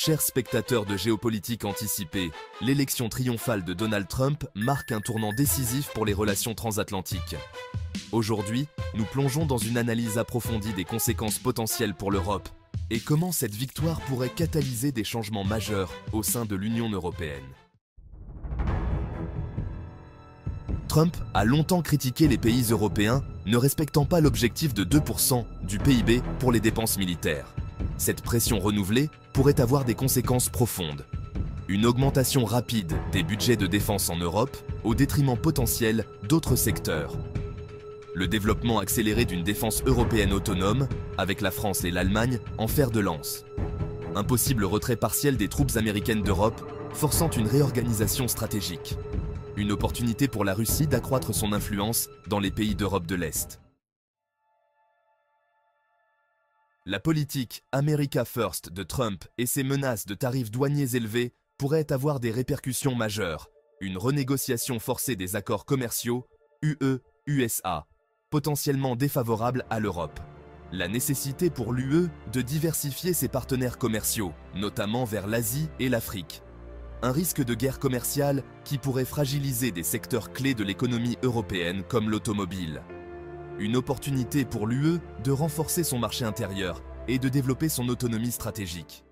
Chers spectateurs de Géopolitique Anticipée, l'élection triomphale de Donald Trump marque un tournant décisif pour les relations transatlantiques. Aujourd'hui, nous plongeons dans une analyse approfondie des conséquences potentielles pour l'Europe et comment cette victoire pourrait catalyser des changements majeurs au sein de l'Union européenne. Trump a longtemps critiqué les pays européens ne respectant pas l'objectif de 2% du PIB pour les dépenses militaires. Cette pression renouvelée pourrait avoir des conséquences profondes. Une augmentation rapide des budgets de défense en Europe au détriment potentiel d'autres secteurs. Le développement accéléré d'une défense européenne autonome, avec la France et l'Allemagne en fer de lance. Un possible retrait partiel des troupes américaines d'Europe, forçant une réorganisation stratégique. Une opportunité pour la Russie d'accroître son influence dans les pays d'Europe de l'Est. La politique America First de Trump et ses menaces de tarifs douaniers élevés pourraient avoir des répercussions majeures. Une renégociation forcée des accords commerciaux UE-USA, potentiellement défavorable à l'Europe. La nécessité pour l'UE de diversifier ses partenaires commerciaux, notamment vers l'Asie et l'Afrique. Un risque de guerre commerciale qui pourrait fragiliser des secteurs clés de l'économie européenne comme l'automobile. Une opportunité pour l'UE de renforcer son marché intérieur et de développer son autonomie stratégique.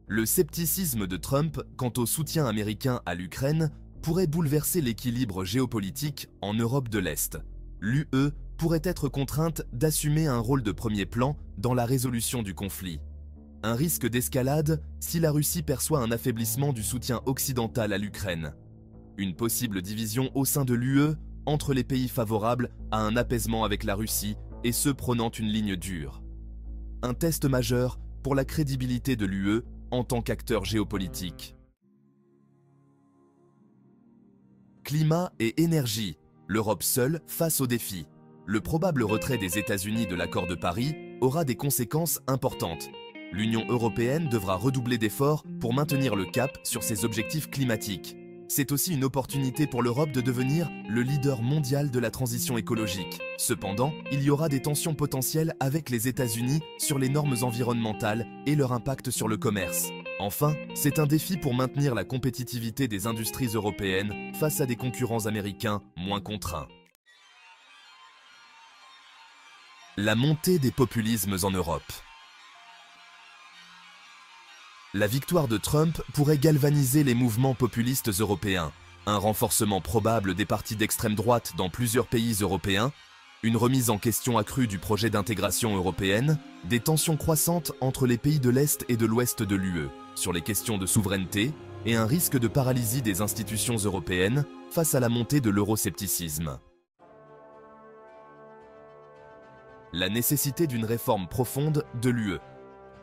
Le scepticisme de Trump quant au soutien américain à l'Ukraine pourrait bouleverser l'équilibre géopolitique en Europe de l'Est. L'UE pourrait être contrainte d'assumer un rôle de premier plan dans la résolution du conflit. Un risque d'escalade si la Russie perçoit un affaiblissement du soutien occidental à l'Ukraine. Une possible division au sein de l'UE entre les pays favorables à un apaisement avec la Russie et ceux prônant une ligne dure. Un test majeur pour la crédibilité de l'UE en tant qu'acteur géopolitique. Climat et énergie, l'Europe seule face aux défis. Le probable retrait des États-Unis de l'accord de Paris aura des conséquences importantes. L'Union européenne devra redoubler d'efforts pour maintenir le cap sur ses objectifs climatiques. C'est aussi une opportunité pour l'Europe de devenir le leader mondial de la transition écologique. Cependant, il y aura des tensions potentielles avec les États-Unis sur les normes environnementales et leur impact sur le commerce. Enfin, c'est un défi pour maintenir la compétitivité des industries européennes face à des concurrents américains moins contraints. La montée des populismes en Europe. La victoire de Trump pourrait galvaniser les mouvements populistes européens, un renforcement probable des partis d'extrême droite dans plusieurs pays européens, une remise en question accrue du projet d'intégration européenne, des tensions croissantes entre les pays de l'Est et de l'Ouest de l'UE sur les questions de souveraineté et un risque de paralysie des institutions européennes face à la montée de l'euroscepticisme. La nécessité d'une réforme profonde de l'UE.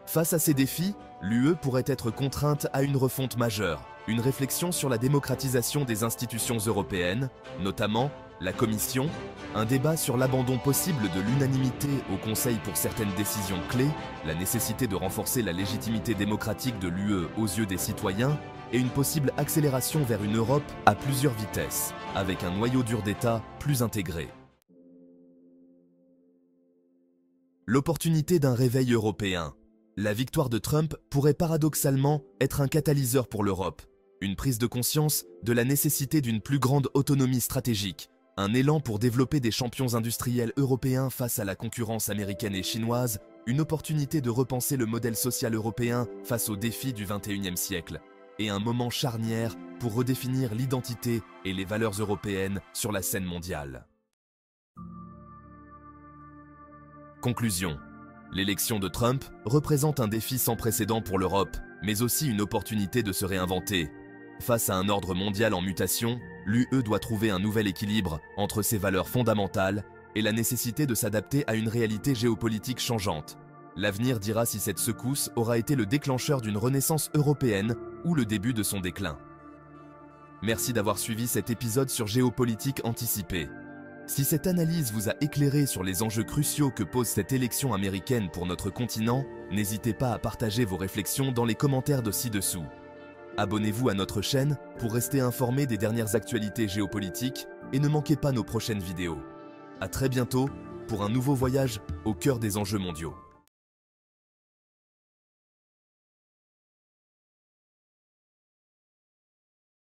Face à ces défis, l'UE pourrait être contrainte à une refonte majeure, une réflexion sur la démocratisation des institutions européennes, notamment la Commission, un débat sur l'abandon possible de l'unanimité au Conseil pour certaines décisions clés, la nécessité de renforcer la légitimité démocratique de l'UE aux yeux des citoyens et une possible accélération vers une Europe à plusieurs vitesses, avec un noyau dur d'État plus intégré. L'opportunité d'un réveil européen. La victoire de Trump pourrait paradoxalement être un catalyseur pour l'Europe, une prise de conscience de la nécessité d'une plus grande autonomie stratégique, un élan pour développer des champions industriels européens face à la concurrence américaine et chinoise, une opportunité de repenser le modèle social européen face aux défis du XXIe siècle, et un moment charnière pour redéfinir l'identité et les valeurs européennes sur la scène mondiale. Conclusion. L'élection de Trump représente un défi sans précédent pour l'Europe, mais aussi une opportunité de se réinventer. Face à un ordre mondial en mutation, l'UE doit trouver un nouvel équilibre entre ses valeurs fondamentales et la nécessité de s'adapter à une réalité géopolitique changeante. L'avenir dira si cette secousse aura été le déclencheur d'une renaissance européenne ou le début de son déclin. Merci d'avoir suivi cet épisode sur Géopolitique Anticipée. Si cette analyse vous a éclairé sur les enjeux cruciaux que pose cette élection américaine pour notre continent, n'hésitez pas à partager vos réflexions dans les commentaires de ci-dessous. Abonnez-vous à notre chaîne pour rester informé des dernières actualités géopolitiques et ne manquez pas nos prochaines vidéos. À très bientôt pour un nouveau voyage au cœur des enjeux mondiaux.